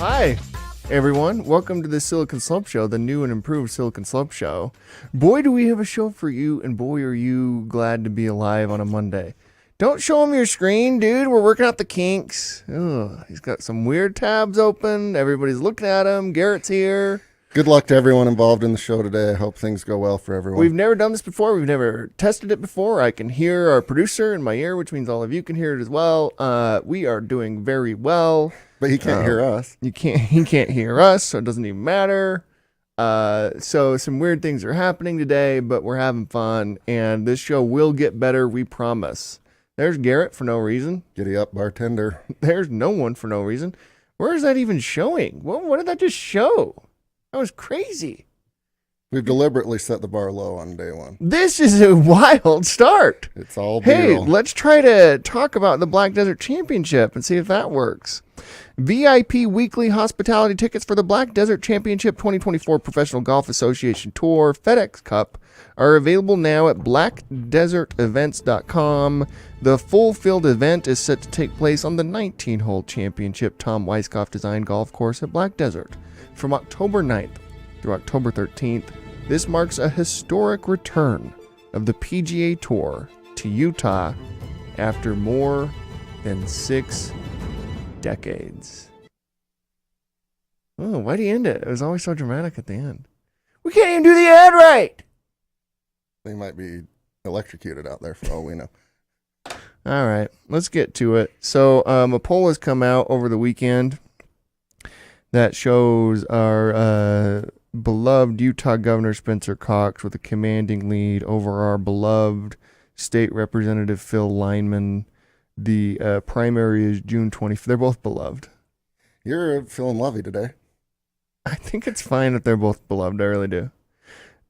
Hi, everyone. Welcome to the Silicon Slope Show, the new and improved Silicon Slope Show. Boy, do we have a show for you, and boy, are you glad to be alive on a Monday. Don't show him your screen, dude. We're working out the kinks. Ugh, he's got some weird tabs open. Everybody's looking at him. Garrett's here. Good luck to everyone involved in the show today. I hope things go well for everyone. We've never done this before. We've never tested it before. I can hear our producer in my ear, which means all of you can hear it as well. We are doing very well. But he can't hear us. He can't hear us, so it doesn't even matter. So some weird things are happening today, but we're having fun, and this show will get better, we promise. There's Garrett for no reason. Giddy up, bartender. There's no one for no reason. Where is that even showing? What did that just show? That was crazy. We've deliberately set the bar low on day one. This is a wild start. It's all Hey, B-roll. let's try to talk about the Black Desert Championship and see if that works. VIP weekly hospitality tickets for the Black Desert Championship 2024 Professional Golf Association Tour FedEx Cup are available now at blackdesertevents.com. The full field event is set to take place on the 19-hole championship Tom Weiskopf designed golf course at Black Desert from October 9th through October 13th. This marks a historic return of the PGA Tour to Utah after more than 6 decades. Oh, why'd he end it? It was always so dramatic at the end. We can't even do the ad right. They might be electrocuted out there for all we know. All right, let's get to it. So a poll has come out over the weekend that shows our beloved Utah Governor Spencer Cox with a commanding lead over our beloved State Representative Phil Lineman. The primary is June 20th. They're both beloved. You're feeling lovey today. I think it's fine if they're both beloved. I really do.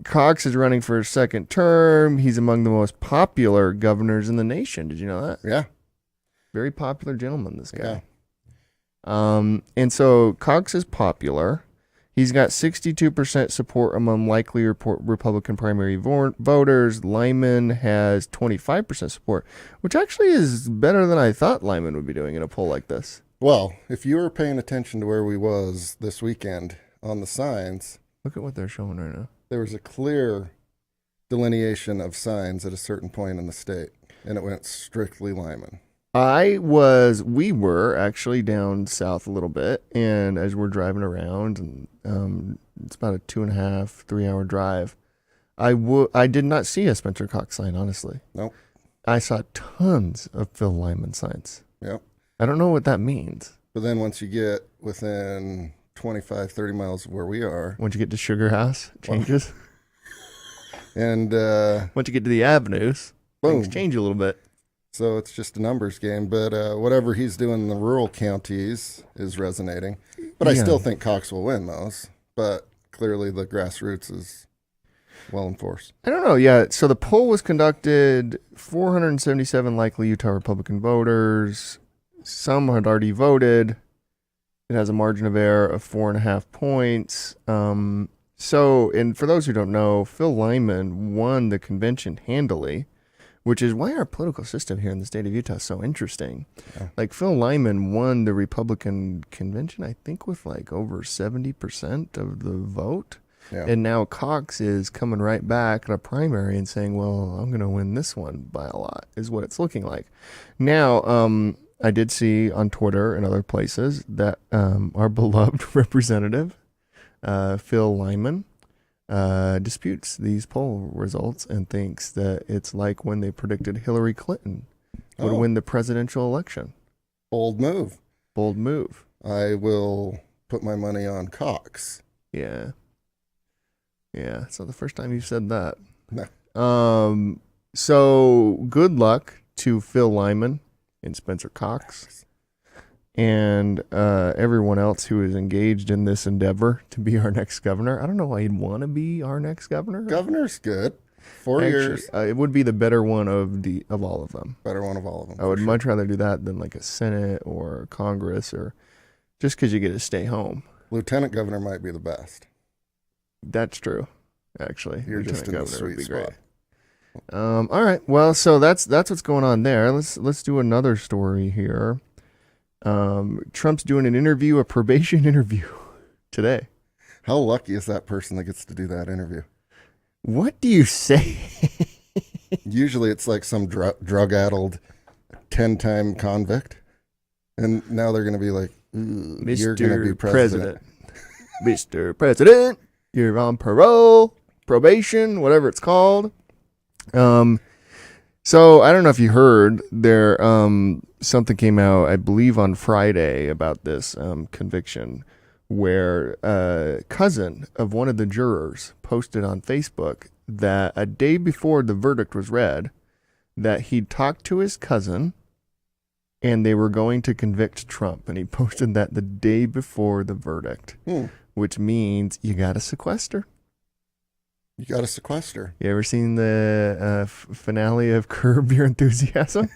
Cox is running for a second term. He's among the most popular governors in the nation. Did you know that? Yeah. Very popular gentleman, this guy. Yeah. And so Cox is popular. He's got 62% support among likely Republican primary voters. Lyman has 25% support, which actually is better than I thought Lyman would be doing in a poll like this. Well, if you were paying attention to where we was this weekend on the signs, look at what they're showing right now. There was a clear delineation of signs at a certain point in the state, and it went strictly Lyman. We were actually down south a little bit, and as we're driving around, and it's about a 2.5, 3 hour drive, I did not see a Spencer Cox sign, honestly. Nope. I saw tons of Phil Lyman signs. Yep. I don't know what that means. But then once you get within 25, 30 miles of where we are. Once you get to Sugar House, it changes. And once you get to the avenues, boom. Things change a little bit. So it's just a numbers game, but whatever he's doing in the rural counties is resonating. But I still think Cox will win those. But clearly the grassroots is well enforced. I don't know. Yeah. So the poll was conducted. 477 likely Utah Republican voters. Some had already voted. It has a margin of error of 4.5 points. And for those who don't know, Phil Lyman won the convention handily, which is why our political system here in the state of Utah is so interesting. Yeah. Like Phil Lyman won the Republican convention, I think, with like over 70% of the vote. Yeah. And now Cox is coming right back in a primary and saying, well, I'm going to win this one by a lot, is what it's looking like. Now, I did see on Twitter and other places that our beloved representative, Phil Lyman, disputes these poll results and thinks that it's like when they predicted Hillary Clinton would win the presidential election. Bold move. Bold move. I will put my money on Cox. Yeah. Yeah. So the first time you've said that. No. So good luck to Phil Lyman and Spencer Cox and everyone else who is engaged in this endeavor to be our next governor. I don't know why he'd want to be our next governor. Governor's good. 4 years. It would be the better one of all of them. Better one of all of them. I would much rather do that than like a Senate or Congress, or just because you get to stay home. Lieutenant governor might be the best. That's true, actually. You're just in the sweet spot. All right. Well, so that's what's going on there. Let's do another story here. Trump's doing an interview, a probation interview today. How lucky is that person that gets to do that interview? What do you say? Usually it's like some drug-addled 10-time convict. And now they're going to be like, you're going to be president. Mr. President, you're on parole, probation, whatever it's called. So I don't know if you heard there, something came out, I believe on Friday about this conviction where a cousin of one of the jurors posted on Facebook that a day before the verdict was read, that he'd talked to his cousin and they were going to convict Trump. And he posted that the day before the verdict, which means you got to sequester. You got to sequester. You ever seen the finale of Curb Your Enthusiasm?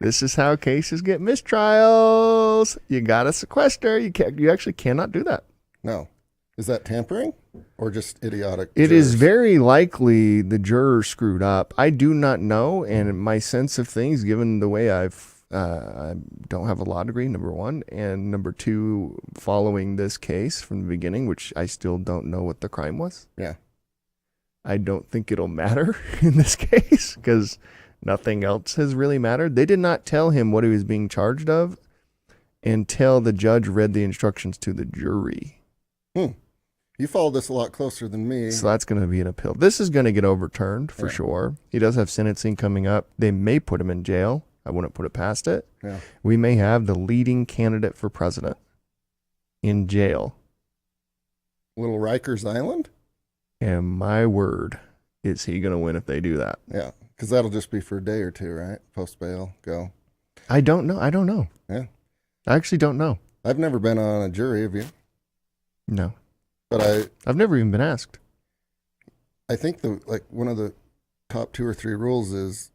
This is how cases get mistrials. You got to sequester. You actually cannot do that. No. Is that tampering or just idiotic? It is very likely the juror screwed up. I do not know, and my sense of things, given the way I don't have a law degree, number one, and number two, following this case from the beginning, which I still don't know what the crime was. Yeah. I don't think it'll matter in this case because nothing else has really mattered. They did not tell him what he was being charged of until the judge read the instructions to the jury. You followed this a lot closer than me. So that's going to be an appeal. This is going to get overturned for sure. He does have sentencing coming up. They may put him in jail. I wouldn't put it past it. Yeah. We may have the leading candidate for president in jail. Little Rikers Island? And my word, is he going to win if they do that? Yeah, because that'll just be for a day or two, right? Post bail, go. I don't know. Yeah. I actually don't know. I've never been on a jury, have you? No. But I've never even been asked. I think one of the top 2 or 3 rules is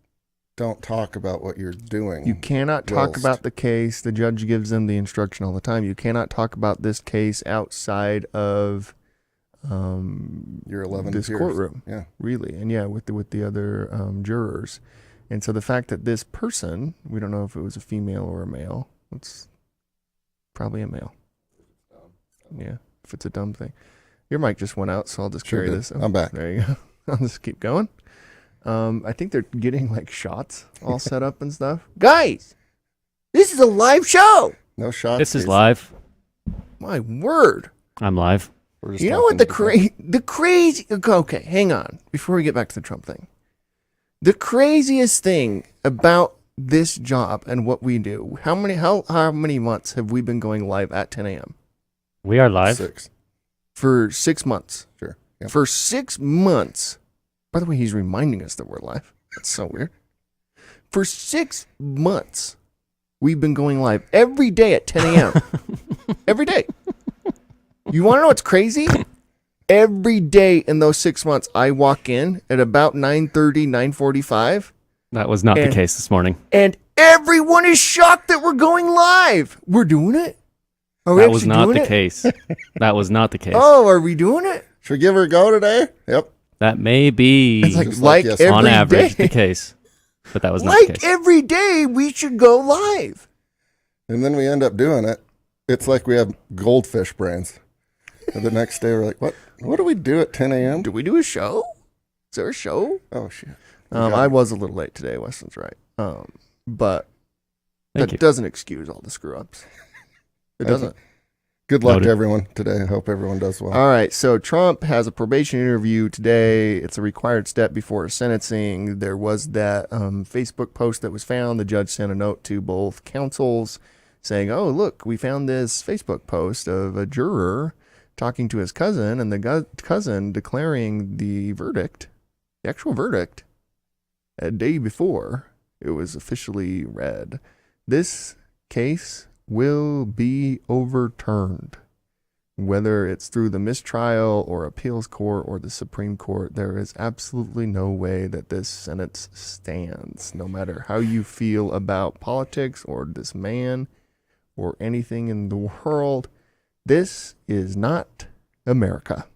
don't talk about what you're doing. You cannot talk about the case. The judge gives them the instruction all the time. You cannot talk about this case outside of your 11 this peers. courtroom. Yeah, really, and with the other jurors. And so the fact that this person, we don't know if it was a female or a male. It's probably a male. Yeah, if it's a dumb thing. Your mic just went out, so I'll just carry this. I'm back. There you go. I'll just keep going. I think they're getting like shots all set up and stuff. Guys, this is a live show. No shots. This is live. My word. I'm live. You know what the crazy... Okay, hang on. Before we get back to the Trump thing. The craziest thing about this job and what we do, how many months have we been going live at 10 a.m.? We are live. 6. For 6 months. Sure. Yep. For 6 months. By the way, he's reminding us that we're live. That's so weird. For 6 months, we've been going live every day at 10 a.m. Every day. You want to know what's crazy? Every day in those 6 months, I walk in at about 9:30, 9:45. That was not the case this morning. And everyone is shocked that we're going live. We're doing it? That was not the case. That was not the case. Oh, are we doing it? Should we give her a go today? Yep. That may be It's like every on average day. the case. But that was not the case. Every day we should go live. And then we end up doing it. It's like we have goldfish brains. And the next day we're like, what do we do at 10 a.m.? Do we do a show? Is there a show? Oh, shit. I was a little late today. Weston's right. But Thank you. doesn't excuse all the screw ups. It doesn't. Good luck Noted. to everyone today. I hope everyone does well. All right. So Trump has a probation interview today. It's a required step before sentencing. There was that Facebook post that was found. The judge sent a note to both counsels saying, oh, look, we found this Facebook post of a juror talking to his cousin and the cousin declaring the verdict, the actual verdict, a day before it was officially read. This case will be overturned. Whether it's through the mistrial or appeals court or the Supreme Court, there is absolutely no way that this sentence stands, no matter how you feel about politics or this man or anything in the world. This is not America.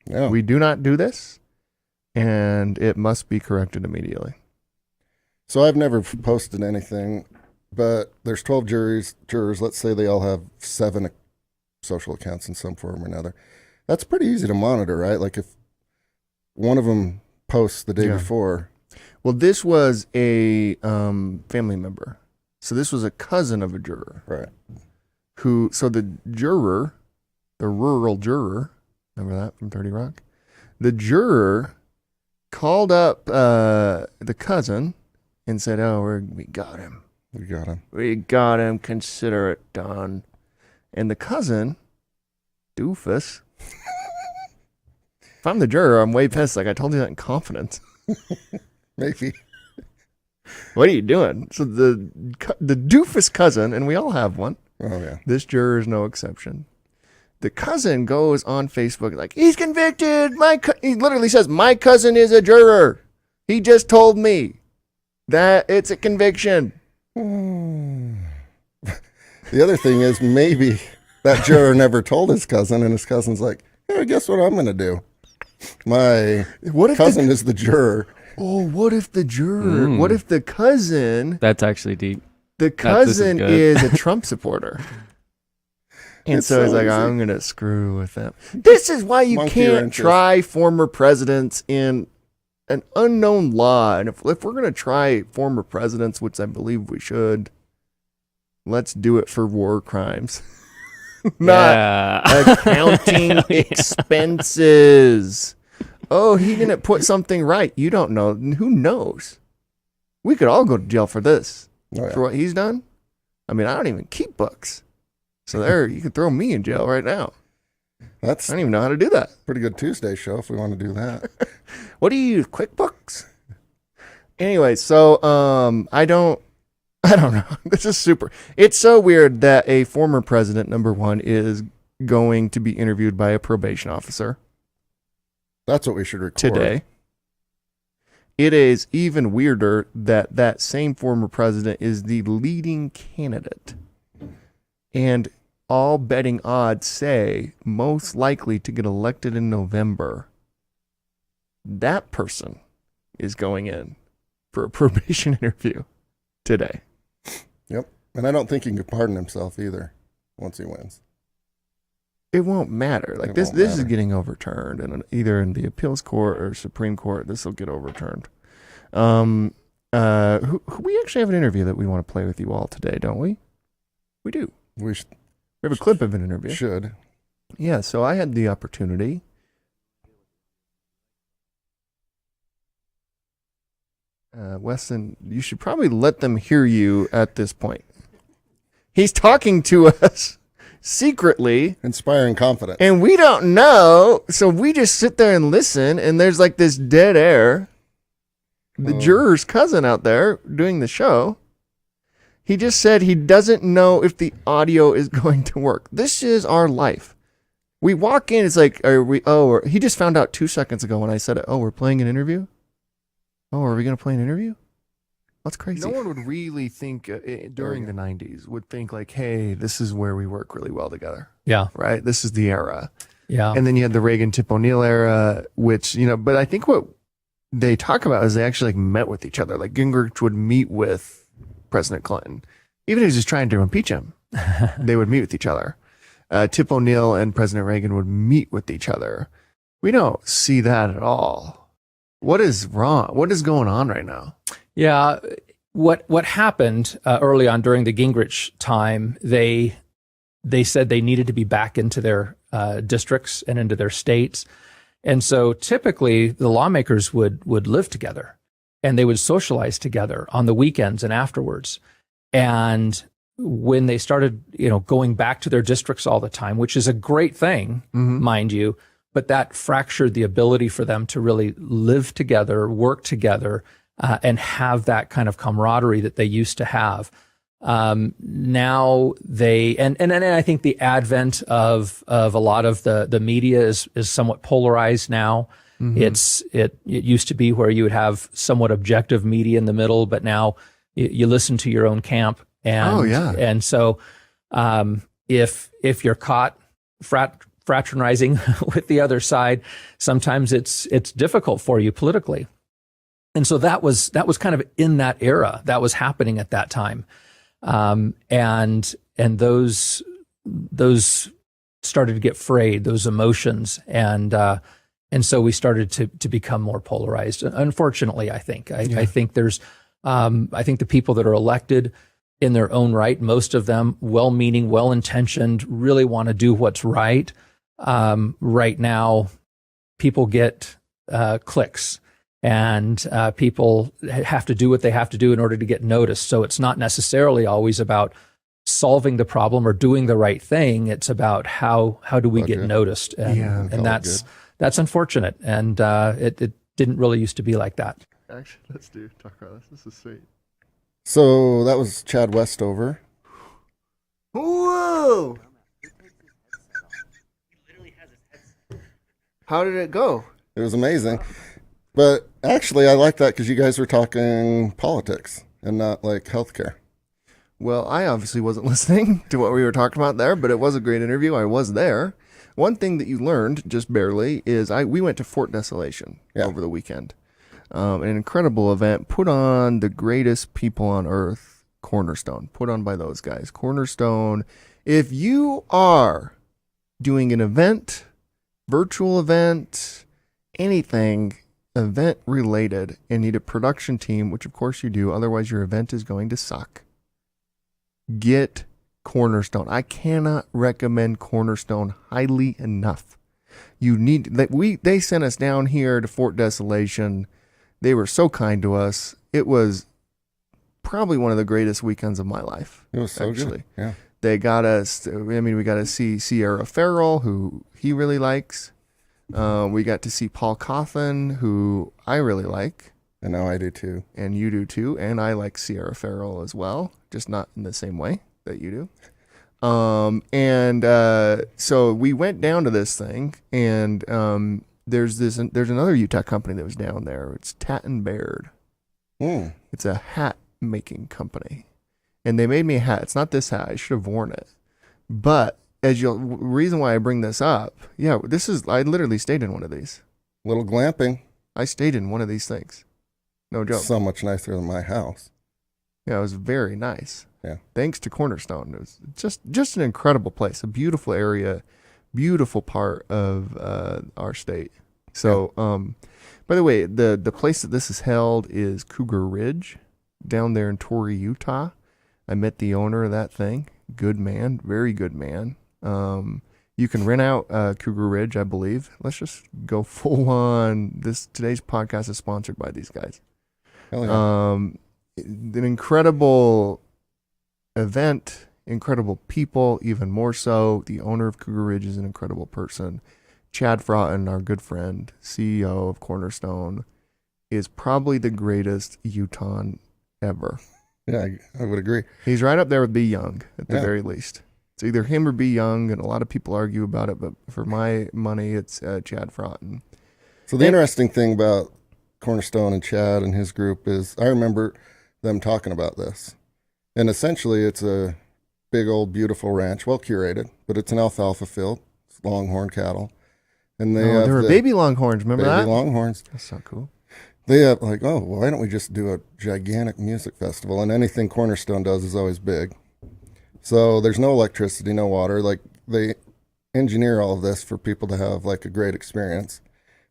No. We do not do this, and it must be corrected immediately. So I've never posted anything but there's 12 jurors. Let's say they all have 7 social accounts in some form or another. That's pretty easy to monitor, right? Like if one of them posts the day before. Well, this was a family member. So this was a cousin of a juror. Right. So the juror, the rural juror, remember that from 30 Rock? The juror called up the cousin and said, "Oh, we got him. We got him. We got him. Consider it done." And the cousin, doofus. If I'm the juror, I'm way pissed. Like, I told you that in confidence. Maybe. What are you doing? So the doofus cousin, and we all have one. Oh, yeah. This juror is no exception. The cousin goes on Facebook like, "He's convicted. He literally says, my cousin is a juror. He just told me that it's a conviction." The other thing is maybe that juror never told his cousin, and his cousin's like, "Hey, guess what I'm going to do? My cousin is the juror." Oh, what if the juror, what if the cousin, That's actually deep. the cousin is a Trump supporter? And so he's like, "I'm going to screw with them." This is why you can't try former presidents in an unknown law. And if we're going to try former presidents, which I believe we should, let's do it for war crimes. Not accounting expenses. Oh, he didn't put something right. You don't know. Who knows? We could all go to jail for this. For what he's done. I mean, I don't even keep books. So there, you could throw me in jail right now. I don't even know how to do that. Pretty good Tuesday show if we want to do that. What do you use? QuickBooks? Anyway, so I don't know. This is super. It's so weird that a former president, number one, is going to be interviewed by a probation officer. That's what we should record today. It is even weirder that that same former president is the leading candidate. And all betting odds say most likely to get elected in November. That person is going in for a probation interview today. Yep. And I don't think he can pardon himself either once he wins. It won't matter. Like this is getting overturned, and either in the appeals court or Supreme Court, this will get overturned. We actually have an interview that we want to play with you all today, don't we? We do. We have a clip of an interview. Should. Yeah. So I had the opportunity. Weston, you should probably let them hear you at this point. He's talking to us secretly. Inspiring confidence. And we don't know, so we just sit there and listen, and there's like this dead air. The juror's cousin out there doing the show, he just said he doesn't know if the audio is going to work. This is our life. We walk in, it's like, he just found out 2 seconds ago when I said, we're playing an interview? Oh, are we going to play an interview? That's crazy. No one would really think during the 90s would think like, hey, this is where we work really well together. Yeah. Right? This is the era. Yeah. And then you had the Reagan Tip O'Neill era, which, but I think what they talk about is they actually like met with each other. Like Gingrich would meet with President Clinton. Even if he's just trying to impeach him, they would meet with each other. Tip O'Neill and President Reagan would meet with each other. We don't see that at all. What is wrong? What is going on right now? Yeah, what happened early on during the Gingrich time, they said they needed to be back into their districts and into their states. And so typically the lawmakers would live together and they would socialize together on the weekends and afterwards. And when they started, going back to their districts all the time, which is a great thing, mind you, but that fractured the ability for them to really live together, work together, and have that kind of camaraderie that they used to have. Now and I think the advent of a lot of the media is somewhat polarized now. It used to be where you would have somewhat objective media in the middle, but now you listen to your own camp. And, and so, if you're caught fraternizing with the other side, sometimes it's difficult for you politically. And so that was kind of in that era that was happening at that time. And those started to get frayed, those emotions, and so we started to become more polarized. Unfortunately, I think I think there's I think the people that are elected in their own right, most of them well-meaning, well-intentioned, really want to do what's right. Right now, people get clicks, and people have to do what they have to do in order to get noticed. So it's not necessarily always about solving the problem or doing the right thing. It's about how do we get noticed, and that's unfortunate. And it didn't really used to be like that. Actually, let's talk about this. This is sweet. So that was Chad Westover. Whoa! How did it go? It was amazing. But actually, I like that because you guys were talking politics and not like healthcare. Well, I obviously wasn't listening to what we were talking about there, but it was a great interview. I was there. One thing that you learned, just barely, is we went to Fort Desolation over the weekend. An incredible event put on the greatest people on earth, Cornerstone, put on by those guys. Cornerstone, if you are doing an event, virtual event, anything event related, and need a production team, which of course you do, otherwise your event is going to suck, get Cornerstone. I cannot recommend Cornerstone highly enough. You need they sent us down here to Fort Desolation. They were so kind to us. It was probably one of the greatest weekends of my life. It was so actually good. Yeah. They got us, we got to see Sierra Farrell, who he really likes. We got to see Paul Cawthon, who I really like. And now I do too. And you do too. And I like Sierra Farrell as well, just not in the same way that you do. So we went down to this thing, and there's another Utah company that was down there. It's Tat and Baird. It's a hat making company, and they made me a hat. It's not this hat. I should have worn it, but reason why I bring this up, I literally stayed in one of these. Little glamping. I stayed in one of these things. No joke. So much nicer than my house. Yeah, it was very nice. Yeah. Thanks to Cornerstone. It was just an incredible place, a beautiful area, beautiful part of our state. So, by the way, the place that this is held is Cougar Ridge down there in Torrey, Utah. I met the owner of that thing. Good man, very good man. You can rent out Cougar Ridge, I believe. Let's just go full on. Today's podcast is sponsored by these guys. Hell yeah. An incredible event, incredible people, even more so. The owner of Cougar Ridge is an incredible person. Chad Fraughton, our good friend, CEO of Cornerstone, is probably the greatest Utahn ever. Yeah, I would agree. He's right up there with B. Young, at the very least. It's either him or B. Young, and a lot of people argue about it, but for my money, it's Chad Fraughton. So the interesting thing about Cornerstone and Chad and his group is I remember them talking about this. And essentially, it's a big old beautiful ranch, well curated, but it's an alfalfa field. It's longhorn cattle. And they were baby longhorns, remember that? Baby longhorns. That's so cool. They have why don't we just do a gigantic music festival? And anything Cornerstone does is always big. So there's no electricity, no water. Like, they engineer all of this for people to have like a great experience.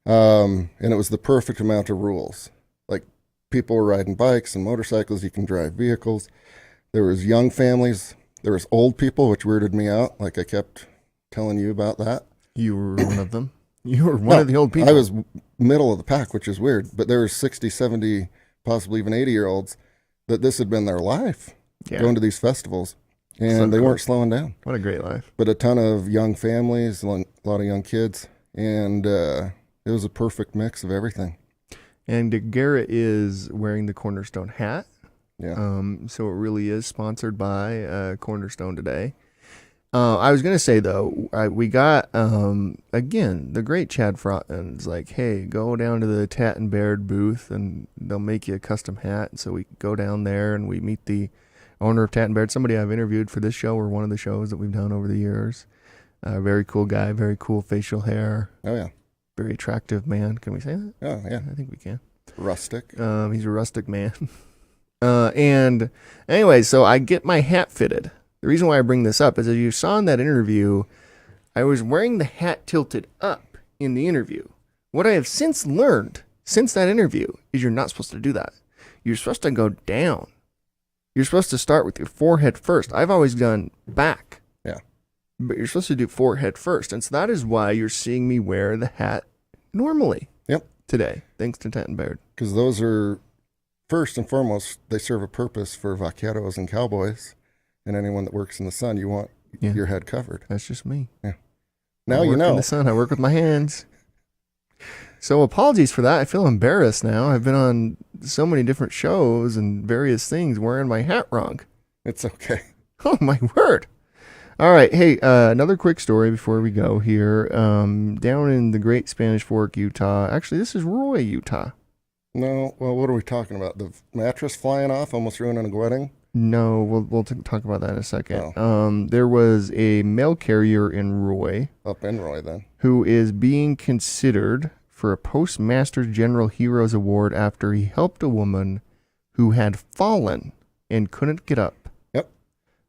And it was the perfect amount of rules. Like, people were riding bikes and motorcycles. You can drive vehicles. There was young families. There was old people, which weirded me out. Like, I kept telling you about that. You were one of them. You were one of the old people. I was middle of the pack, which is weird. But there were 60, 70, possibly even 80-year-olds that this had been their life, going to these festivals. And they weren't slowing down. What a great life. But a ton of young families, a lot of young kids. And it was a perfect mix of everything. And Garrett is wearing the Cornerstone hat. Yeah. So it really is sponsored by Cornerstone today. I was going to say, though, we got, again, the great Chad Fraughton's like, hey, go down to the Tat and Baird booth and they'll make you a custom hat. And so we go down there and we meet the owner of Tat and Baird, somebody I've interviewed for this show or one of the shows that we've done over the years. Very cool guy, very cool facial hair. Oh, yeah. Very attractive man. Can we say that? Oh, yeah. I think we can. Rustic. He's a rustic man. And anyway, so I get my hat fitted. The reason why I bring this up is, as you saw in that interview, I was wearing the hat tilted up in the interview. What I have since learned since that interview is you're not supposed to do that. You're supposed to go down. You're supposed to start with your forehead first. I've always done back. Yeah. But you're supposed to do forehead first. And so that is why you're seeing me wear the hat normally. Yep. Today, thanks to Tent and Baird. Because those are, first and foremost, they serve a purpose for vaqueros and cowboys. And anyone that works in the sun, you want your head covered. That's just me. Yeah. Now I you work know. in the sun. I work with my hands. So apologies for that. I feel embarrassed now. I've been on so many different shows and various things wearing my hat wrong. It's okay. Oh, my word. All right. Hey, another quick story before we go here. Down in the Great Spanish Fork, Utah. Actually, this is Roy, Utah. No, well, what are we talking about? The mattress flying off, almost ruining a wedding? No, we'll talk about that in a second. There was a mail carrier in Roy. Up in Roy, then. Who is being considered for a Postmaster General Heroes Award after he helped a woman who had fallen and couldn't get up. Yep.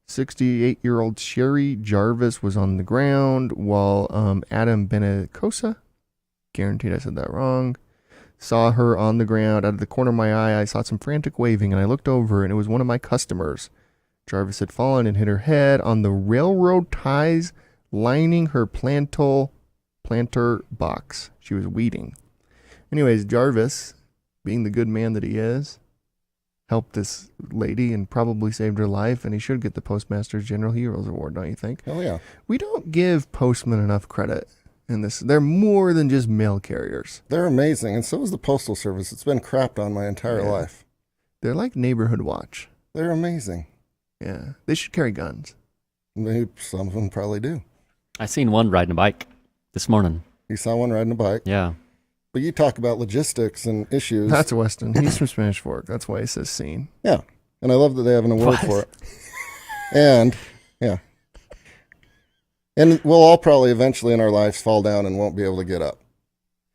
68-year-old Sherry Jarvis was on the ground while Adam Benecosa, guaranteed I said that wrong, saw her on the ground. Out of the corner of my eye, I saw some frantic waving, and I looked over, and it was one of my customers. Jarvis had fallen and hit her head on the railroad ties lining her planter box. She was weeding. Anyways, Jarvis, being the good man that he is, helped this lady and probably saved her life, and he should get the Postmaster General Heroes Award, don't you think? Oh, yeah. We don't give postmen enough credit in this. They're more than just mail carriers. They're amazing, and so is the Postal Service. It's been crapped on my entire life. They're like neighborhood watch. They're amazing. Yeah. They should carry guns. Some of them probably do. I seen one riding a bike this morning. You saw one riding a bike? Yeah. But you talk about logistics and issues. That's Weston. He's from Spanish Fork. That's why he says scene. Yeah. And I love that they have an award for it. And, yeah. And we'll all probably eventually in our lives fall down and won't be able to get up.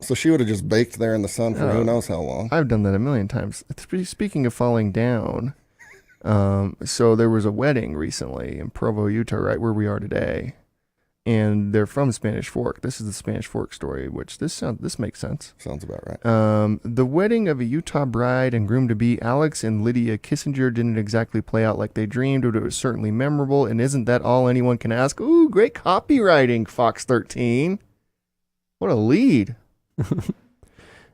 So she would have just baked there in the sun for who knows how long. I've done that a million times. Speaking of falling down, so there was a wedding recently in Provo, Utah, right where we are today. And they're from Spanish Fork. This is the Spanish Fork story, which this makes sense. Sounds about right. The wedding of a Utah bride and groom-to-be, Alex and Lydia Kissinger, didn't exactly play out like they dreamed, but it was certainly memorable. And isn't that all anyone can ask? Ooh, great copywriting, Fox 13. What a lead.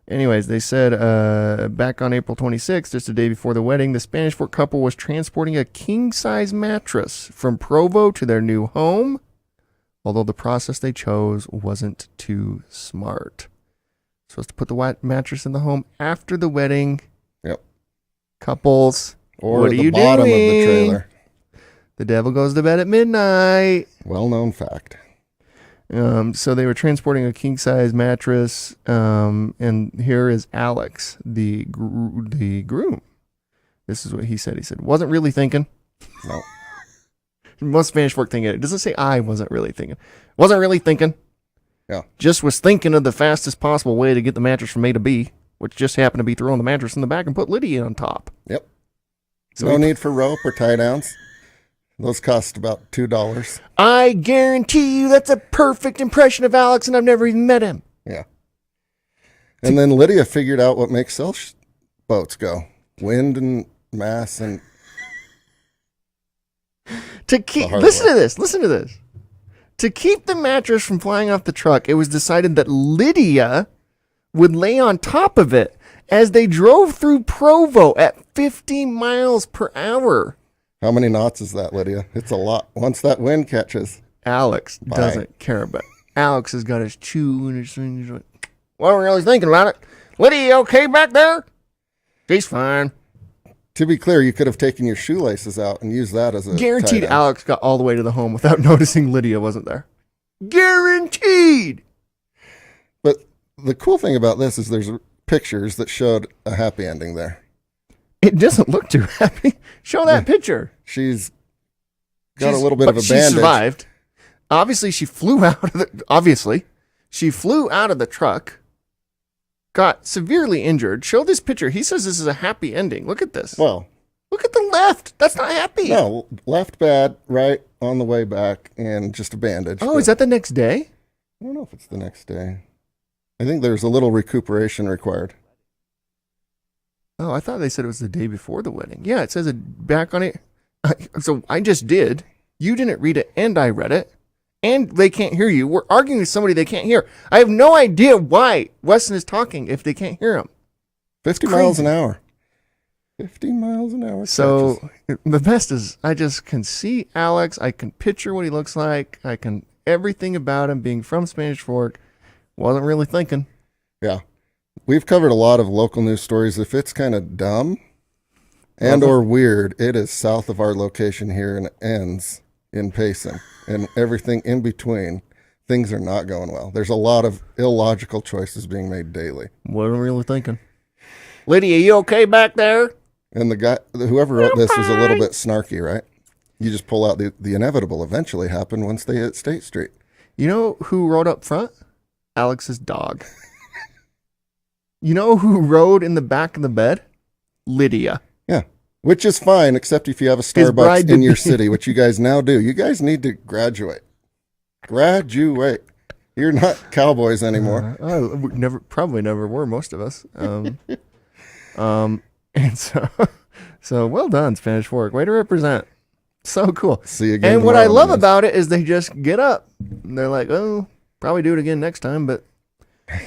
Anyways, they said back on April 26th, just a day before the wedding, the Spanish Fork couple was transporting a king-size mattress from Provo to their new home, although the process they chose wasn't too smart. Supposed to put the mattress in the home after the wedding. Yep. Couples, or what are the you bottom doing? Of the trailer. The devil goes to bed at midnight. Well-known fact. So they were transporting a king-size mattress, and here is Alex, the groom. This is what he said. He said, wasn't really thinking. No. Most Spanish Fork thinking. It doesn't say I wasn't really thinking. Wasn't really thinking. Yeah. Just was thinking of the fastest possible way to get the mattress from A to B, which just happened to be throwing the mattress in the back and put Lydia on top. Yep. So no need for rope or tie downs. Those cost about $2. I guarantee you that's a perfect impression of Alex, and I've never even met him. Yeah. And then Lydia figured out what makes sailboats go. Wind and mass and... Listen to this. To keep the mattress from flying off the truck, it was decided that Lydia would lay on top of it as they drove through Provo at 50 miles per hour. How many knots is that, Lydia? It's a lot. Once that wind catches. Alex doesn't care about it. Alex has got his chew and his thing. He's like, wasn't really thinking about it. Lydia, you okay back there? She's fine. To be clear, you could have taken your shoelaces out and used that as a guaranteed tie-down. Alex got all the way to the home without noticing Lydia wasn't there. Guaranteed. But the cool thing about this is there's pictures that showed a happy ending there. It doesn't look too happy. Show that picture. She's got a little bit of a she bandage. Survived. Obviously, she flew out of the truck, got severely injured. Show this picture. He says this is a happy ending. Look at this. Well, Look at the left. That's not happy. No, left bad, right on the way back, and just a bandage. Oh, is that the next day? I don't know if it's the next day. I think there's a little recuperation required. Oh, I thought they said it was the day before the wedding. Yeah, it says it back on it. So I just did. You didn't read it, and I read it. And they can't hear you. We're arguing with somebody they can't hear. I have no idea why Weston is talking if they can't hear him. 50 miles an hour. 50 miles an hour. So catches. the best is I just can see Alex. I can picture what he looks like. I can everything about him being from Spanish Fork. Wasn't really thinking. Yeah. We've covered a lot of local news stories. If it's kind of dumb and or weird, it is south of our location here and it ends in Payson. And everything in between, things are not going well. There's a lot of illogical choices being made daily. Wasn't really thinking. Lydia, you okay back there? And the guy, whoever wrote this is a little bit snarky, right? You just pull out the inevitable eventually happened once they hit State Street. You know who rode up front? Alex's dog. You know who rode in the back of the bed? Lydia. Yeah, which is fine, except if you have a His bride Starbucks in to your be. city, which you guys now do. You guys need to graduate. Graduate. You're not cowboys anymore. Probably never were, most of us. And so well done, Spanish Fork. Way to represent. So cool. See you again. And what I tomorrow, love man. about it is they just get up. And they're like, oh, probably do it again next time, but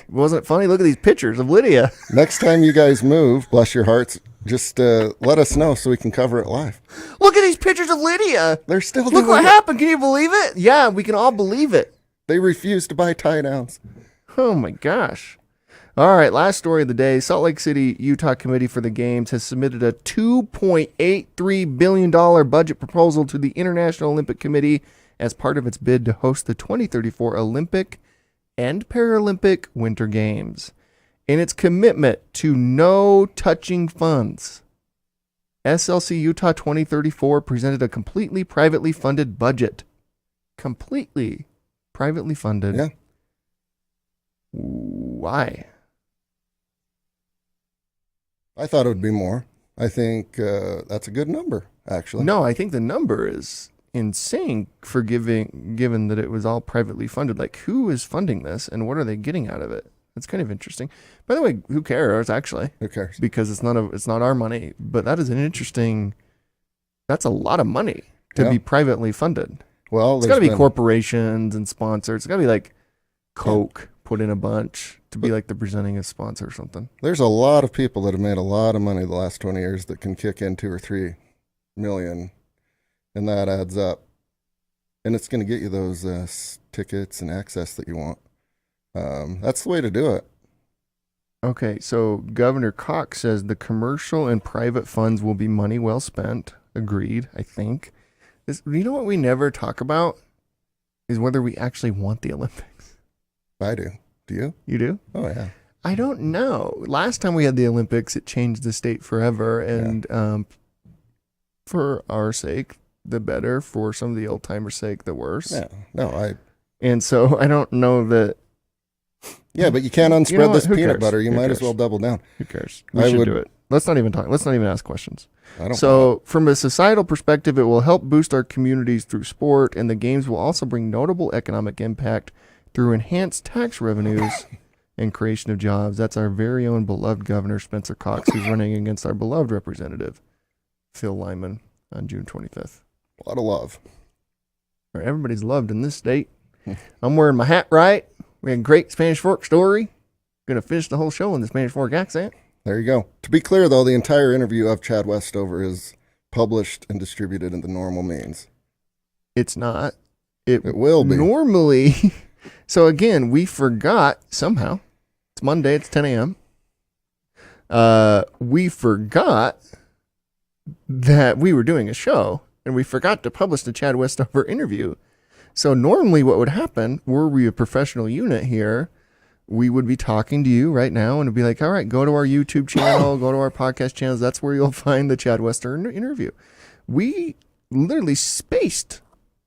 wasn't it funny? Look at these pictures of Lydia. Next time you guys move, bless your hearts, just let us know so we can cover it live. Look at these pictures of Lydia. They're still Look doing what it. happened. Can you believe it? Yeah, we can all believe it. They refuse to buy tie downs. Oh my gosh. All right, last story of the day. Salt Lake City, Utah Committee for the Games has submitted a $2.83 billion budget proposal to the International Olympic Committee as part of its bid to host the 2034 Olympic and Paralympic Winter Games. In its commitment to no touching funds, SLC Utah 2034 presented a completely privately funded budget. Completely privately funded. Yeah. Why? I thought it would be more. I think that's a good number, actually. No, I think the number is insane for given that it was all privately funded. Like, who is funding this and what are they getting out of it? That's kind of interesting. By the way, who cares actually? Who cares? Because it's not our money, but that is an interesting. That's a lot of money to Yeah. be privately funded. Well, It's got to be been- corporations and sponsors. It's got to be like Coke put in a bunch to be like the presenting a sponsor or something. There's a lot of people that have made a lot of money the last 20 years that can kick in 2 or 3 million, and that adds up. And it's going to get you those tickets and access that you want. That's the way to do it. Okay, so Governor Cox says the commercial and private funds will be money well spent. Agreed, I think. You know what we never talk about is whether we actually want the Olympics. I do. Do you? You do? Oh, yeah. I don't know. Last time we had the Olympics, it changed the state forever, and for our sake, the better. For some of the old timers' sake, the worse. Yeah. No, And so I don't know that. Yeah, but you can't unspread know what? this Who peanut cares? butter. You Who might as cares? well double down. Who cares? We I should would- do it. Let's not even talk. Let's not even ask questions. I don't So, from a societal perspective, it will help boost our communities through sport, and the games will also bring notable economic impact through enhanced tax revenues and creation of jobs. That's our very own beloved Governor Spencer Cox, who's running against our beloved representative Phil Lyman on June 25th. a lot of love. All right, everybody's loved in this state. I'm wearing my hat right. We had a great Spanish Fork story. Going to finish the whole show in the Spanish Fork accent. There you go. To be clear, though, the entire interview of Chad Westover is published and distributed in the normal means. It's not. It will be. Normally. So again, we forgot somehow. It's Monday. It's 10 a.m. We forgot that we were doing a show, and we forgot to publish the Chad Westover interview. So normally what would happen, were we a professional unit here, we would be talking to you right now and it'd be like, all right, go to our YouTube channel, go to our podcast channels. That's where you'll find the Chad Westover interview. We literally spaced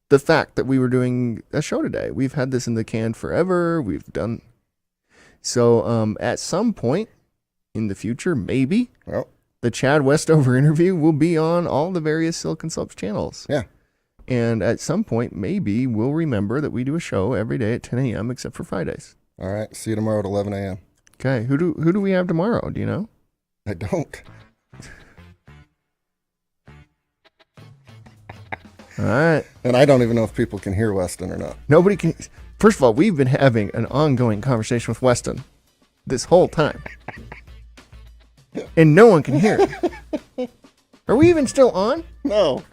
the fact that we were doing a show today. We've had this in the can forever. We've done. So at some point in the future, maybe Well, the Chad Westover interview will be on all the various Silicon Slopes channels. Yeah. And at some point, maybe we'll remember that we do a show every day at 10 a.m. except for Fridays. All right. See you tomorrow at 11 a.m. Okay. Who do we have tomorrow? Do you know? I don't. All right. And I don't even know if people can hear Weston or not. Nobody can. First of all, we've been having an ongoing conversation with Weston this whole time. And no one can hear it. Are we even still on? No.